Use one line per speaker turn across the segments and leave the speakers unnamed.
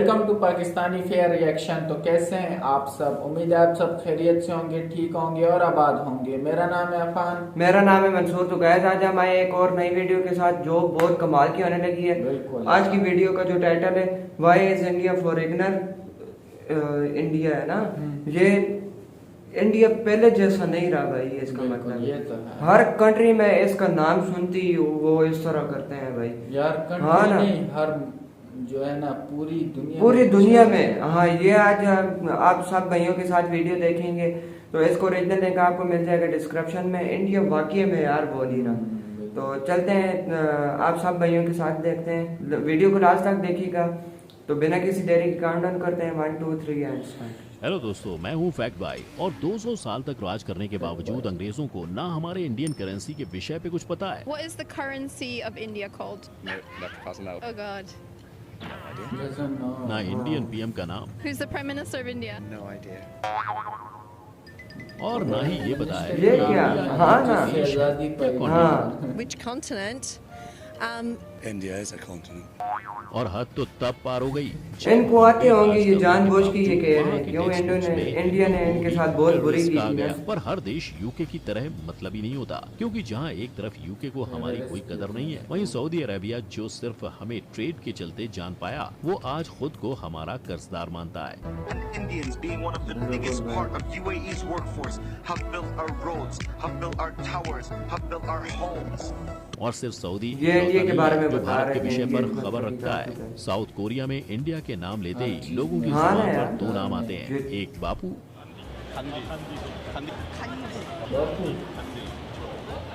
Welcome to Pakistani fair reaction. तो कैसे हैं आप सब? उम्मीद है आप सब खैरियत से होंगे, ठीक होंगे और आबाद होंगे। मेरा नाम है अफान।
मेरा नाम है मंसूर। तो गैस आज हम आए एक और नई वीडियो के साथ जो बहुत कमाल की होने लगी है।
बिल्कुल।
आज की वीडियो का जो टाइटल है why is India for ignore India है ना। ये इंडिया पहले जैसा नहीं रहा भाई, इसका मतलब
ये तो है।
हर कंट्री में इसका नाम सुनती वो इस तरह करते हैं भाई
यार कंट्री
हाँ ना,
नहीं, हर जो है ना पूरी
दुनिया में। हाँ, ये आज आप सब भाइयों के साथ वीडियो देखेंगे तो इसको ओरिजिनल लिंक आपको मिल जाएगा डिस्क्रिप्शन में। इंडिया वाकई में यार बोल ही ना। तो चलते हैं, आप सब भाइयों के साथ देखते हैं, वीडियो को लास्ट तक देखिएगा। तो बिना किसी देरी के काउंटडाउन करते हैं 1 2 3 एंड स्टार्ट।
हेलो दोस्तों, मैं हूं फैक्ट भाई और 200 साल तक राज करने के बावजूद अंग्रेजों को ना हमारे इंडियन करेंसी के विषय पे कुछ पता है।
What is the currency of India called?
No, left pass now.
Oh God.
ना इंडियन पीएम का नाम
Who's the Prime Minister of India?
No idea.
और ना ही ये पता है
ये क्या? हाँ ना।
आजादी पर
हाँ
Which continent?
India is a continent.
और हद तो तब पार हो गई
इनको आते होंगे ये जानबूझ के ये कह रहे
वहाँ
हैं
के
क्यों
textbooks में
इंडिया ने इनके साथ बहुत बुरी की
कहा
थी
गया।
ना।
पर हर देश यूके की तरह मतलब ही नहीं होता, क्योंकि जहाँ एक तरफ यूके को हमारी कोई कदर नहीं है, वहीं सऊदी अरेबिया जो सिर्फ हमें ट्रेड के चलते जान पाया, वो आज खुद को हमारा कर्जदार मानता है।
Indians, being one of the biggest part of UAE's workforce, have built our roads, have built our towers, have built our homes.
और सिर्फ सऊदी
ये इंडिया के बारे में
जो
बता
भारत
रहे
के
हैं,
विषय पर
इंडिया
खबर
को
रखता है।
पता है।
साउथ कोरिया में इंडिया के नाम लेते ही लोगों की
हाँ ना
जुबान
यार।
पर दो नाम आते हैं,
ये-
एक बापू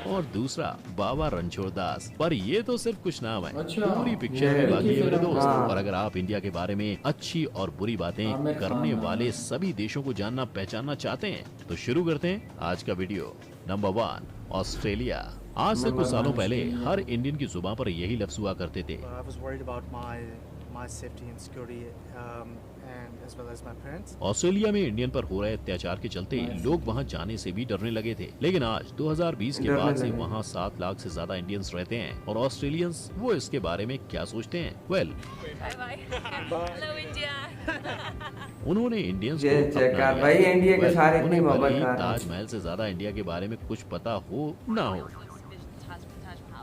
और दूसरा बाबा रणछोड़ दास। पर ये तो सिर्फ कुछ नाम है,
अच्छा।
पूरी पिक्चर
ये-
है बाकी है मेरे दोस्त।
हाँ।
और अगर आप इंडिया के बारे में अच्छी और बुरी बातें
आमिर खान
करने
है।
वाले सभी देशों को जानना पहचानना चाहते हैं तो शुरू करते हैं आज का वीडियो। Number 1, Australia. आज से कुछ सालों पहले हर इंडियन की जुबान पर यही लफ्ज हुआ करते थे।
I was worried about my safety and security, and as well as my parents.
Australia में इंडियन पर हो रहे अत्याचार के चलते लोग वहां जाने से भी डरने लगे थे, लेकिन आज 2020 के
डरने
बाद से
लगे।
वहां 7 लाख से ज्यादा इंडियंस रहते हैं। और ऑस्ट्रेलियंस वो इसके बारे में क्या सोचते हैं? Well,
Hello India.
उन्होंने इंडियंस
ये
को
चेक
अपना
कर
लिया
भाई,
है।
इंडिया के
Well,
सारे
उन्हें
इतनी
भले
मोहब्बत
ही
कर रहे हैं।
ताजमहल से ज्यादा इंडिया के बारे में कुछ पता हो ना हो,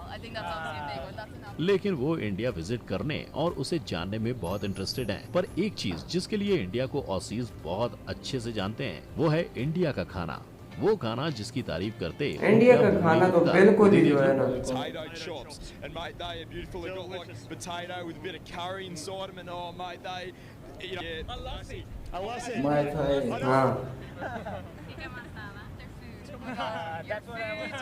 I think that's obviously a big one. That's enough.
लेकिन वो इंडिया विजिट करने और उसे जानने में बहुत इंटरेस्टेड हैं। पर एक चीज जिसके लिए इंडिया को ऑसीज बहुत अच्छे से जानते हैं वो है इंडिया का खाना। वो खाना जिसकी तारीफ करते
इंडिया का खाना तो बिल्कुल ही जो है ना।
Potato chops, and mate, they are beautiful. They've got like potato with a bit of curry inside them, and oh, mate, they, you know, I love it.
मैं था
हाँ
Their food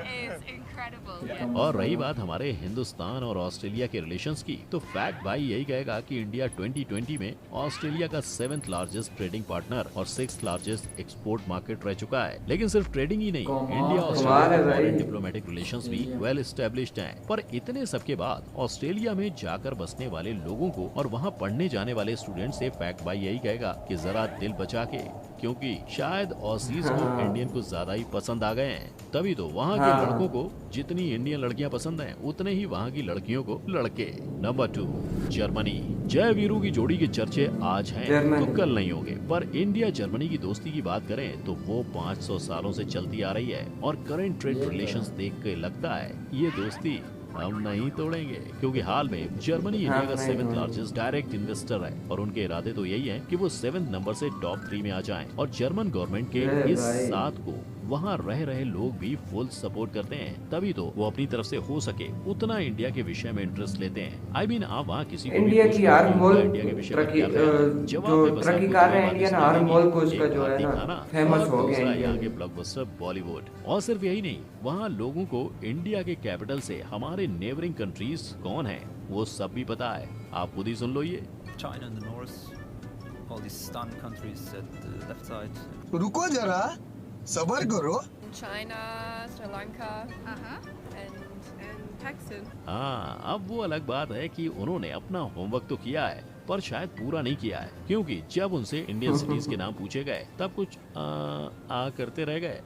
is incredible.
और रही बात हमारे हिंदुस्तान और Australia के relations की, तो फैक्ट भाई यही कहेगा कि इंडिया 2020 में ऑस्ट्रेलिया का 7th लार्जेस्ट ट्रेडिंग पार्टनर और 6th लार्जेस्ट एक्सपोर्ट मार्केट रह चुका है। लेकिन सिर्फ ट्रेडिंग ही नहीं, इंडिया
कमाल है भाई।
ऑस्ट्रेलिया डिप्लोमेटिक रिलेशंस भी वेल एस्टेब्लिश्ड हैं। पर इतने सब के बाद ऑस्ट्रेलिया में जाकर बसने वाले लोगों को और वहाँ पढ़ने जाने वाले स्टूडेंट से फैक्ट भाई यही कहेगा कि जरा दिल बचा के, क्योंकि शायद ऑसीज को इंडियन को ज्यादा ही पसंद आ गए हैं। तभी तो वहाँ के
हाँ।
लड़कों को जितनी इंडियन लड़कियां पसंद हैं, उतने ही वहाँ की लड़कियों को लड़के। Number 2, Germany. जय वीरू की जोड़ी के चर्चे आज हैं
जर्मनी।
तो कल नहीं होंगे। पर इंडिया जर्मनी की दोस्ती की बात करें तो वो 500 सालों से चलती आ रही है और करंट ट्रेड रिलेशंस देख के लगता है ये दोस्ती हम नहीं तोड़ेंगे, क्योंकि हाल में जर्मनी इंडिया का
नहीं
7th
तोड़ेंगे।
लार्जेस्ट डायरेक्ट इन्वेस्टर है और उनके इरादे तो यही है कि वो 7th नंबर से टॉप 3 में आ जाएं। और जर्मन गवर्नमेंट के
अरे
इस
भाई।
साथ को वहाँ रह रहे लोग भी फुल सपोर्ट करते हैं। तभी तो वो अपनी तरफ से हो सके उतना इंडिया के विषय में इंटरेस्ट लेते हैं। आई मीन आप वहाँ किसी को भी
इंडिया
पूछ
की
लो
हर
कि
मुल्क
उनका इंडिया के विषय में
तरक्की
क्या ख्याल है, जवाब
जो
में बस
तरक्की
आपको
कर रहे
दो
हैं इंडिया ना,
पाकिस्तानी
हर मुल्क उसका
एक
जो है
भारतीय
ना
खाना
फेमस
और
हो गया
दूसरा
इंडिया।
यहाँ के ब्लॉकबस्टर बॉलीवुड। और सिर्फ यही नहीं, वहाँ लोगों को इंडिया के कैपिटल से हमारे नेबरिंग कंट्रीज कौन है वो सब भी पता है। आप खुद ही सुन लो ये।
China in the north, all these STAN countries at the left side.
रुको जरा, सबर करो।
China, Sri Lanka, and Pakistan.
हाँ, अब वो अलग बात है कि उन्होंने अपना होमवर्क तो किया है पर शायद पूरा नहीं किया है, क्योंकि जब उनसे इंडियन सिटीज के नाम पूछे गए तब कुछ आ करते रह गए।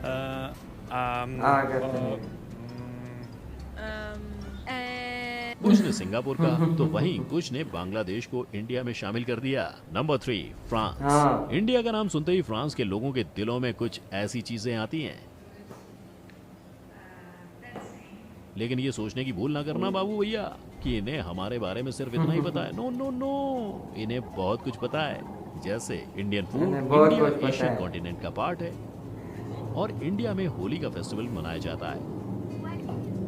आ करते हैं।
कुछ ने सिंगापुर का, तो वहीं कुछ ने बांग्लादेश को इंडिया में शामिल कर दिया। Number 3, France. इंडिया का नाम सुनते ही फ्रांस के लोगों के दिलों में कुछ ऐसी चीजें आती हैं, लेकिन ये सोचने की भूल ना करना बाबू भैया कि इन्हें हमारे बारे में सिर्फ इतना ही पता है। नो नो नो, इन्हें बहुत कुछ पता है। जैसे Indian food, India Asian continent का पार्ट है और इंडिया में होली का फेस्टिवल मनाया जाता है।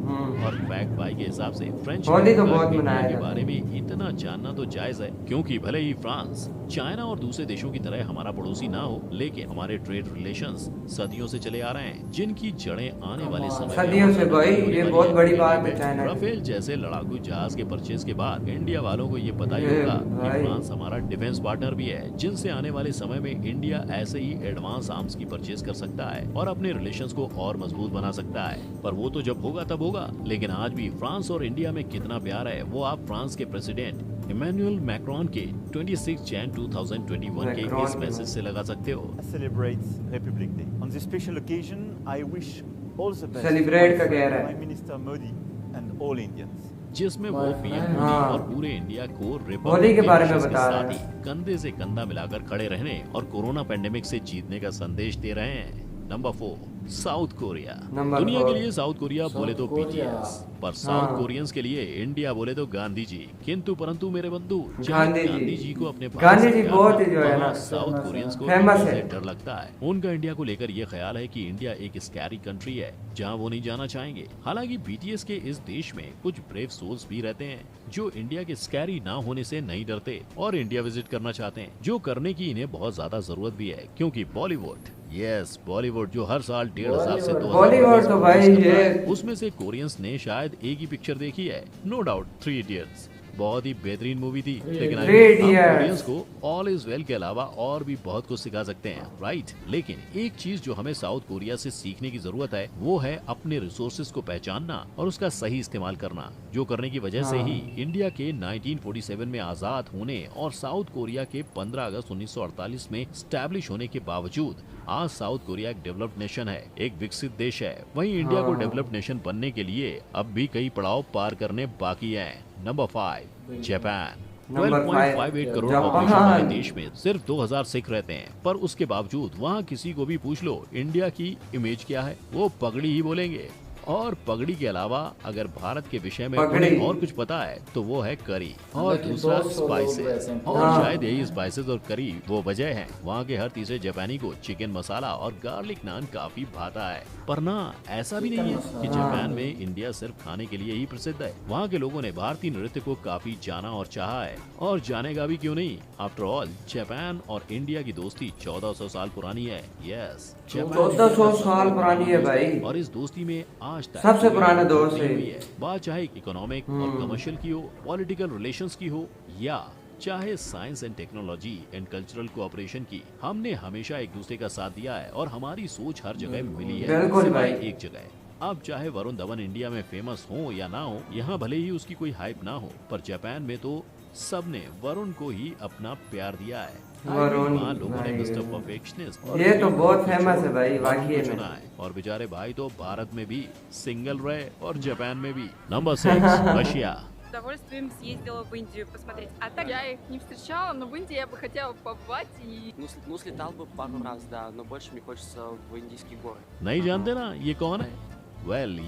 और फैक्ट भाई के हिसाब से फ्रेंच
होली तो बहुत मनाया
के बारे में इतना जानना तो जायज है, क्योंकि भले ही फ्रांस चाइना और दूसरे देशों की तरह हमारा पड़ोसी ना हो, लेकिन हमारे ट्रेड रिलेशंस सदियों से चले आ रहे हैं, जिनकी जड़ें आने वाले समय
सदियों से भाई, ये बहुत बड़ी बात है। चाइना
राफेल जैसे लड़ाकू जहाज के परचेज के बाद इंडिया वालों को ये पता ही होगा कि फ्रांस हमारा डिफेंस पार्टनर भी है, जिनसे आने वाले समय में इंडिया ऐसे ही एडवांस आर्म्स की परचेज कर सकता है और अपने रिलेशंस को और मजबूत बना सकता है। पर वो तो जब होगा तब होगा, लेकिन आज भी फ्रांस और इंडिया में कितना प्यार है वो आप फ्रांस के प्रेसिडेंट इमैनुअल मैक्रोन के 26 जैन 2021 के इस मैसेज से लगा सकते हो।
Celebrates Republic Day. On this special occasion, I wish all the best
Celebrate का
to
कह रहा है।
Prime Minister Modi and all Indians.
जिसमें वो पीएम मोदी और पूरे इंडिया को
होली के बारे में बता रहे
हैं, कंधे से कंधा मिलाकर खड़े रहने और कोरोना पेंडेमिक से जीतने का संदेश दे रहे हैं। Number 4, south Korea. दुनिया के लिए साउथ कोरिया बोले तो बीटीएस, पर साउथ कोरियंस के लिए इंडिया बोले तो गांधी जी। किंतु परंतु मेरे बंधु, गांधी जी को अपने
गांधी जी बहुत जो है ना
साउथ कोरियंस को
फेमस है,
डर लगता है। उनका इंडिया को लेकर ये ख्याल है कि इंडिया एक स्कैरी कंट्री है जहां वो नहीं जाना चाहेंगे। हालांकि बीटीएस के इस देश में कुछ ब्रेव सोल्स भी रहते हैं जो इंडिया के स्कैरी ना होने से नहीं डरते और इंडिया विजिट करना चाहते हैं, जो करने की इन्हें बहुत ज्यादा जरूरत भी है, क्योंकि बॉलीवुड बॉलीवुड जो हर साल 1500 से 2000
बॉलीवुड तो भाई ये
उसमें से कोरियंस ने शायद एक ही पिक्चर देखी है, नो डाउट 3 इडियट्स। बहुत ही बेहतरीन मूवी थी, लेकिन कोरियंस को ऑल इज वेल के अलावा और भी बहुत कुछ सिखा सकते हैं, राइट। लेकिन एक चीज जो हमें साउथ कोरिया से सीखने की जरूरत है वो है अपने रिसोर्सेज को पहचानना और उसका सही इस्तेमाल करना, जो करने की वजह से ही इंडिया के 1947 में आजाद होने और साउथ कोरिया के 15 अगस्त 1948 में स्टैब्लिश होने के बावजूद आज साउथ कोरिया एक डेवलप्ड नेशन है, एक विकसित देश है। वहीं इंडिया को डेवलप्ड नेशन बनने के लिए अब भी कई पड़ाव पार करने बाकी हैं। Number 5, Japan. 12.58 करोड़ पॉपुलेशन वाले देश में सिर्फ 2000 सिख रहते हैं, पर उसके बावजूद वहाँ किसी को भी पूछ लो इंडिया की इमेज क्या है, वो पगड़ी ही बोलेंगे। और पगड़ी के अलावा अगर भारत के विषय में उन्हें और कुछ पता है तो वो है करी और दूसरा स्पाइसेस, और शायद यही स्पाइसेस और करी वो वजह है वहाँ के हर तीसरे जापानी को चिकन मसाला और गार्लिक नान काफी भाता है। पर ना ऐसा भी नहीं है कि जापान में इंडिया सिर्फ खाने के लिए ही प्रसिद्ध है। वहाँ के लोगों ने भारतीय नृत्य को काफी जाना और चाहा है, और जानेगा भी क्यों नहीं। आफ्टर ऑल जापान और इंडिया की दोस्ती 1400 साल पुरानी है। यस,
1400 साल पुरानी है भाई,
और इस दोस्ती में आज तक
सबसे पुराना दोस्त है।
बात चाहे इकोनॉमिक और कमर्शियल की हो, पॉलिटिकल रिलेशंस की हो, या चाहे science and technology and cultural cooperation की, हमने हमेशा एक दूसरे का साथ दिया है और हमारी सोच हर जगह मिली है, सिवाय एक जगह। अब चाहे वरुण धवन इंडिया में फेमस हो या ना हो, यहाँ भले ही उसकी कोई हाइप ना हो, पर जापान में तो सबने वरुण को ही अपना प्यार दिया है।
वरुण
लोगों ने मिस्टर परफेक्शनिस्ट
ये तो बहुत फेमस है भाई वाकई में,
चुना है। और बेचारे भाई तो भारत में भी सिंगल रहे और जापान में भी। Number 6, Russia.
С удовольствием съездила в Индию посмотреть. А так я их не встречала, но в Индии я бы хотела побывать и...
Ну, слетал бы пару раз, да, но больше мне хочется в индийские горы.
नहीं जानते ना ये कौन है?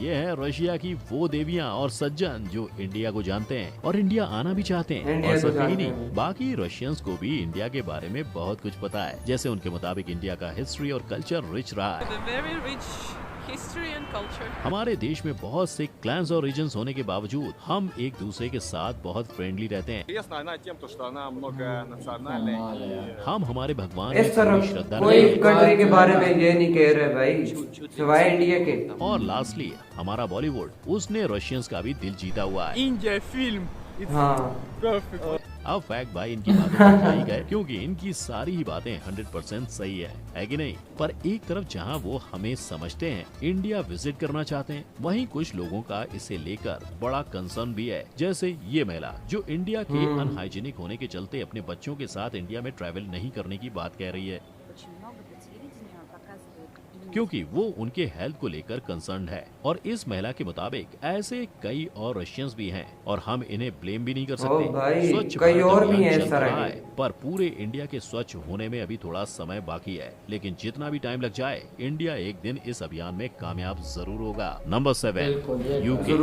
ये है रशिया की वो देवियां और सज्जन जो इंडिया को जानते हैं और इंडिया आना भी चाहते हैं। और सिर्फ यही नहीं, बाकी रशियंस को भी इंडिया के बारे में बहुत कुछ पता है। जैसे उनके मुताबिक इंडिया का हिस्ट्री और कल्चर रिच रहा है। हमारे देश में बहुत से क्लैंस और रीजन्स होने के बावजूद हम एक दूसरे के साथ बहुत फ्रेंडली रहते हैं। हम हमारे भगवान
इस तरह
श्रद्धा
कोई कंट्री के बारे में ये नहीं कह रहे भाई सिवाय इंडिया के।
और लास्टली हमारा बॉलीवुड, उसने रशियंस का भी दिल जीता हुआ है।
India film.
अब फैक्ट भाई इनकी बातें नहीं गए, क्योंकि इनकी सारी ही बातें 100% सही है कि नहीं। पर एक तरफ जहां वो हमें समझते हैं, इंडिया विजिट करना चाहते हैं, वहीं कुछ लोगों का इसे लेकर बड़ा कंसर्न भी है। जैसे ये महिला जो इंडिया के अनहाइजीनिक होने के चलते अपने बच्चों के साथ इंडिया में ट्रैवल नहीं करने की बात कह रही है। क्योंकि वो उनके हेल्थ को लेकर कंसर्न है। और इस महिला के मुताबिक ऐसे कई और रशियंस भी हैं और हम इन्हें ब्लेम भी नहीं कर सकते। स्वच्छ
कई
भारत
और भी
अभियान
हैं
चल
इस तरह
रहा
के।
है, पर पूरे इंडिया के स्वच्छ होने में अभी थोड़ा समय बाकी है। लेकिन जितना भी टाइम लग जाए, इंडिया एक दिन इस अभियान में कामयाब जरूर होगा। Number 7, UK.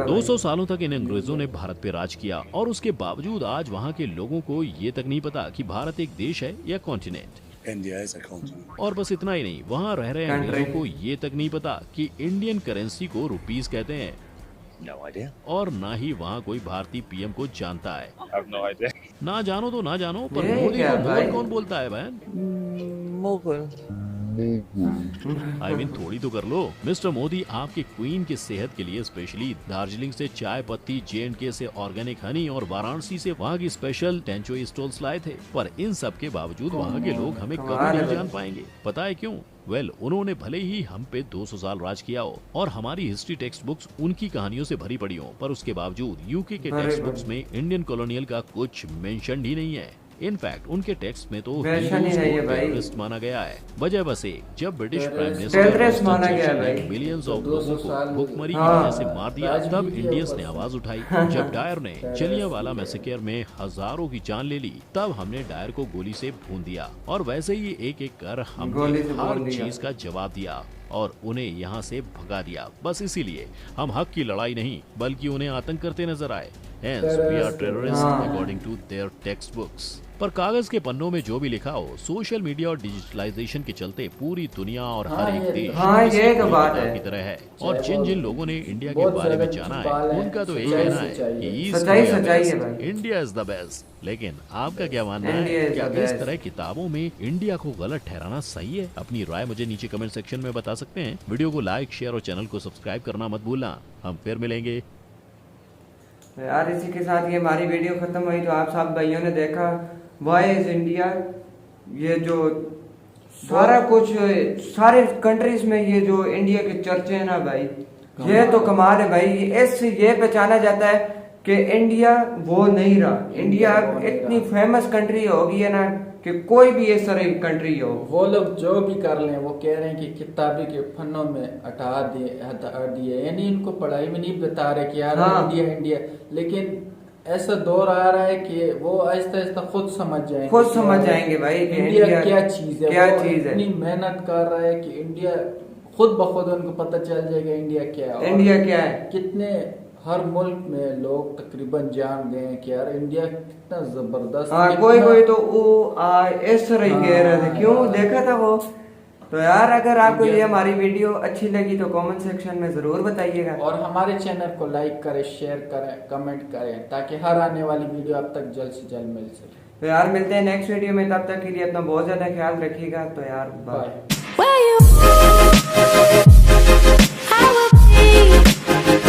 200 सालों तक इन अंग्रेजों ने भारत पे राज किया और उसके बावजूद आज वहाँ के लोगों को ये तक नहीं पता कि भारत एक देश है या continent.
India is a continent.
और बस इतना ही नहीं, वहाँ रह रहे अंग्रेजों को ये तक नहीं पता कि इंडियन करेंसी को रुपीस कहते हैं।
No idea.
और ना ही वहाँ कोई भारतीय पीएम को जानता है।
I have no idea.
ना जानो तो ना जानो, पर
ये
मोदी
क्या
को
भाई?
मोगल कौन बोलता है बहन? आई मीन थोड़ी तो कर लो। मिस्टर मोदी आपके क्वीन की सेहत के लिए स्पेशली दार्जिलिंग से चाय पत्ती, J&K से ऑर्गेनिक हनी और वाराणसी से वहाँ की स्पेशल टेंचोई स्टॉल्स लाए थे। पर इन सब के बावजूद वहाँ के लोग हमें कभी नहीं जान पाएंगे। पता है क्यों? उन्होंने भले ही हम पे 200 साल राज किया हो और हमारी हिस्ट्री टेक्स्ट बुक्स उनकी कहानियों से भरी पड़ी हो, पर उसके बावजूद यूके के टेक्स्ट बुक्स में इंडियन कॉलोनियल का कुछ मेंशन ही नहीं है। इनफैक्ट उनके टेक्स्ट में तो टेररिस्ट माना गया है। वजह बस एक, जब British prime minister millions of लोगों को भुखमरी की वजह से मार दिया, तब इंडियंस ने आवाज उठाई। जब डायर ने जलियांवाला मैसेकर में हजारों की जान ले ली, तब हमने डायर को गोली से भून दिया। और वैसे ही एक एक कर हमने हर चीज का जवाब दिया और उन्हें यहाँ से भगा दिया। बस इसीलिए हम हक की लड़ाई नहीं बल्कि उन्हें आतंक करते नजर आए। Hence, we are terrorists according to their textbooks. पर कागज के पन्नों में जो भी लिखा हो, सोशल मीडिया और डिजिटलाइजेशन के चलते पूरी दुनिया और हर एक देश
ये तो बात है
की तरह है। और जिन जिन लोगों ने इंडिया के बारे में जाना है, उनका तो यही कहना है कि इंडिया इज द बेस्ट। लेकिन आपका क्या मानना है? क्या इस तरह किताबों में इंडिया को गलत ठहराना सही है? अपनी राय मुझे नीचे कमेंट सेक्शन में बता सकते हैं। वीडियो को लाइक, शेयर और चैनल को सब्सक्राइब करना मत भूलना। हम फिर मिलेंगे।
यार इसी के साथ ये हमारी वीडियो खत्म हुई। तो आप सब भाइयों ने देखा वाई इज इंडिया, ये जो सारा कुछ सारे कंट्रीज में ये जो इंडिया के चर्चे हैं ना भाई, ये तो कमाल है भाई। इससे ये पहचाना जाता है कि इंडिया वो नहीं रहा। इंडिया इतनी फेमस कंट्री हो गई है ना कि कोई भी इस तरह की कंट्री हो,
वो लोग जो भी कर लें, वो कह रहे हैं कि किताबी के फनों में हटा दिए, यानी इनको पढ़ाई में नहीं बता रहे कि यार इंडिया इंडिया। लेकिन ऐसा दौर आ रहा है कि वो आहिस्ता आहिस्ता खुद समझ
जाएंगे भाई कि
इंडिया क्या चीज है।
क्या चीज है,
इतनी मेहनत कर रहा है कि इंडिया खुद ब खुद उनको पता चल जाएगा इंडिया क्या है।
इंडिया क्या है।
कितने हर मुल्क में लोग तकरीबन जान गए कि यार इंडिया कितना जबरदस्त।
कोई तो इस तरह कह रहे थे, क्यों देखा था वो। तो यार अगर आपको ये हमारी वीडियो अच्छी लगी तो कमेंट सेक्शन में जरूर बताइएगा
और हमारे चैनल को लाइक करें, शेयर करें, कमेंट करें ताकि हर आने वाली वीडियो आप तक जल्द से जल्द मिल सके।
तो यार मिलते हैं नेक्स्ट वीडियो में, तब तक के लिए अपना बहुत ज्यादा ख्याल रखिएगा। तो यार बाय।